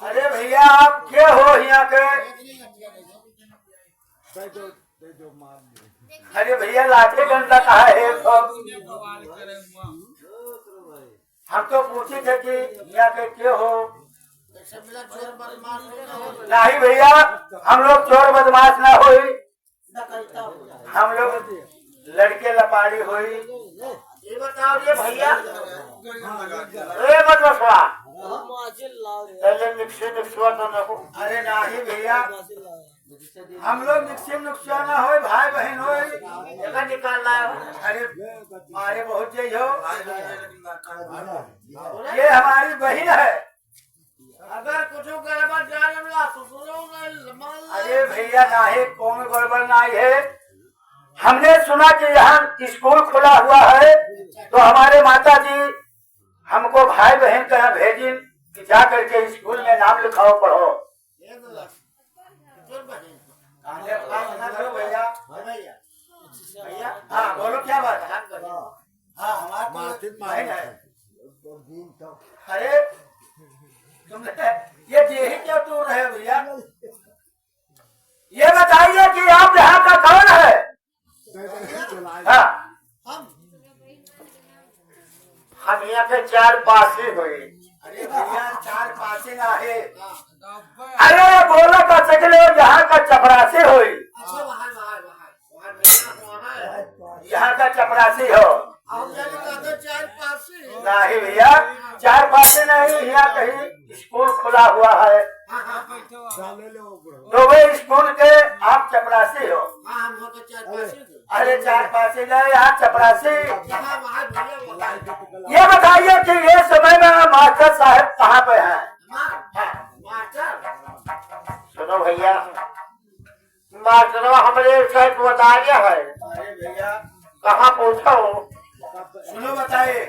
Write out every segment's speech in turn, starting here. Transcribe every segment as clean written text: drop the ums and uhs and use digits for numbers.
अरे भैया आप क्या हो यहाँ के? अरे भैया लाठी डंडा कहा है हम तो पूछे थे कि यहाँ के क्या हो? नहीं भैया हम लोग चोर बदमाश ना हो, लड़के लपाड़ी हुई। ये बताओ ये भैया मत बसवा पहले मिक्सी निक्सुआ तो न हो। अरे नहीं भैया, हम लोग निक्सिम नुक्सिया ना हो, भाई बहन हो। जगह निकालना है। अरे मारे बहुत जय हो, ये हमारी बहन है। अगर कुछ गड़बड़ जाने वाला तो सुनो अरे भैया नाही कौन गड़बड़ नहीं है। हमने सुना कि यहाँ स्कूल खुला हुआ है, तो हमारे माता जी हमको भाई बहन का यहाँ भेजी कि जा करके स्कूल में नाम लिखाओ पढ़ो। भैया भैया हाँ बोलो क्या बात है। हाँ हमारे बहन है। अरे तुम ये देही क्या तोड़ रहे हो भैया? ये बताइए कि आप यहाँ का कौन है? हाँ हम यहाँ के 4 पासी हुई। अरे भैया 4 पासे ना है। अरे बोलो का सकले यहाँ का चपरासी हुई। यहाँ का चपरासी हो। नहीं भैया 4 पासे नहीं, यहाँ कहीं स्कूल खुला हुआ है, तो वे स्कूल के आप चपरासी हो। अरे 4 पासे नहीं, यहाँ चपरासी। ये बताइए कि ये समय में मास्टर साहब कहाँ पे हैं? सुनो भैया, मास्टर हमारे साथ बता गया है। अरे भैया कहाँ पूछो? सुनो बताइए,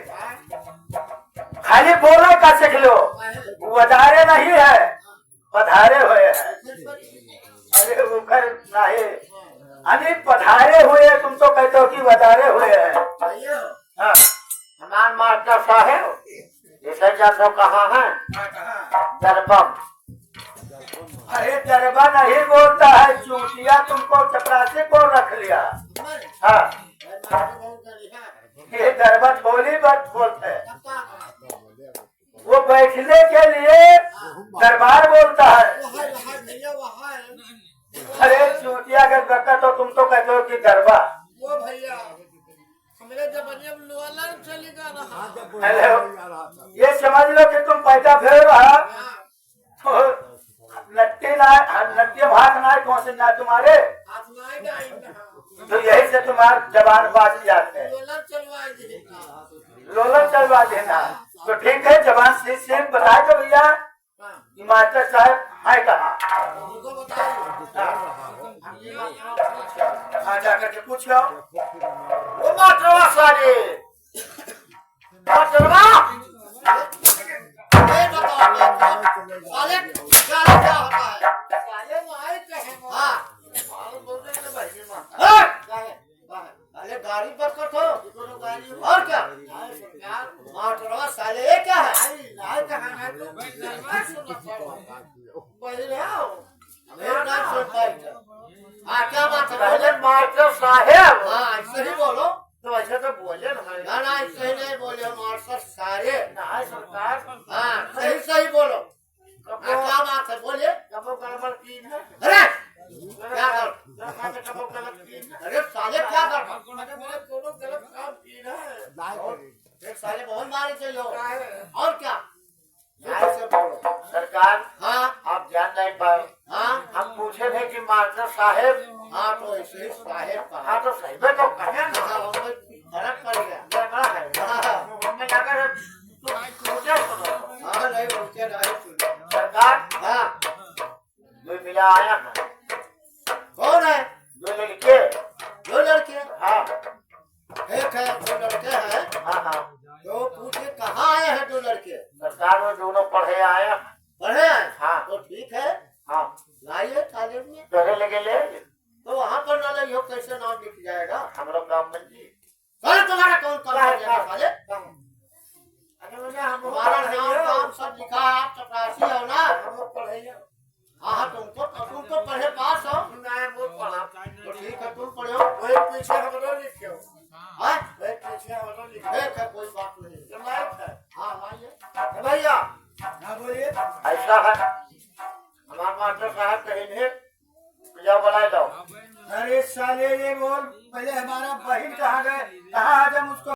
खाली बोलो का सीख लो, वधारे नहीं है, पधारे हुए हैं। अरे उखर नहीं, अरे पधारे हुए, तुम तो कहते हो कि वधारे हुए हैं। हाँ हमारे मास्टर साहब इसे जानो कहाँ है? दरबम। अरे दरबा नहीं बोलता है, चूतिया तुमको चपरासी को रख लिया। हाँ ये दरबा बोली बात बोलते हैं, वो बैठने के लिए दरबार बोलता है। अरे चूतिया का बक्का तो तुम तो कहते हो कि दरबा। हेलो, ये समझ लो कि तुम पैसा फेर रहा तो नट्टी ना नट्टी भाग ना कौन से ना तुम्हारे, तो यही से तुम्हारे जबान बाज जाते हैं। लोलर चलवा देना तो ठीक है, जबान से बताए तो भैया मास्टर साहब है कहाँ? हाँ जाकर के पूछो। वो मास्टरवा सारे मास्टरवा ये बताओ साले क्या होता है? साले माई कहे हाँ अरे गाड़ी पर कटो और क्या मास्टरवा साले ये क्या है? क्या बात है मास्टर साहेब? हाँ ऐसे ही बोलो। तो ऐसे तो बोले ना ऐसे ही नहीं बोले मास्टर सारे ना सरकार। हाँ सही सही बोलो। क्या बात है बोलिए? कबो गड़बड़ की है? अरे क्या अरे साले क्या गलत काम की है? एक साले बहुत मारे चाहिए और क्या? सरकार हाँ आप जान नहीं पाए। हाँ हम पूछे थे कि मास्टर साहेब। हाँ तो ऐसे ही साहेब कहा। हाँ तो सही में तो कहे ना, फर्क पड़ गया। बड़ा है। हमें लगा पूछे हाँ नहीं उनके नहीं सुने। सरकार हाँ जो मिला आया है, कौन है? 2 लड़के। 2 लड़के? हाँ एक है 2 लड़के हैं। हाँ हाँ तो पूछे कहाँ आए हैं 2 लड़के? सरकार वो दोनों पढ़े आए हैं। पढ़े हैं? हाँ तो ठीक है हाँ लाइए कॉलेज में। डरे लगे ले तो वहाँ पर ना लियो कैसे नाम लिख जाएगा? हम लोग काम में जी। कल तुम्हारा कौन कल साले? अरे मुझे हम हमारा नाम सब लिखा है। आप चपरासी हो ना? हम लोग पढ़े। हाँ तुम तो पढ़े पास हो। मैं वो पढ़ा। तो ठीक है तुम पढ़े हो। वही पीछे हम लोग लिखे हो। हाँ वही पीछे हम लोग लिखे ठीक है कोई बात नहीं। लाइट है। हाँ लाइए। भैया हाँ बोलिए। ऐसा है हमारे मास्टर साहब कहेंगे जाओ बुलाए दो। अरे साले ये बोल, पहले हमारा बहन कहाँ गए, कहाँ आज हम उसको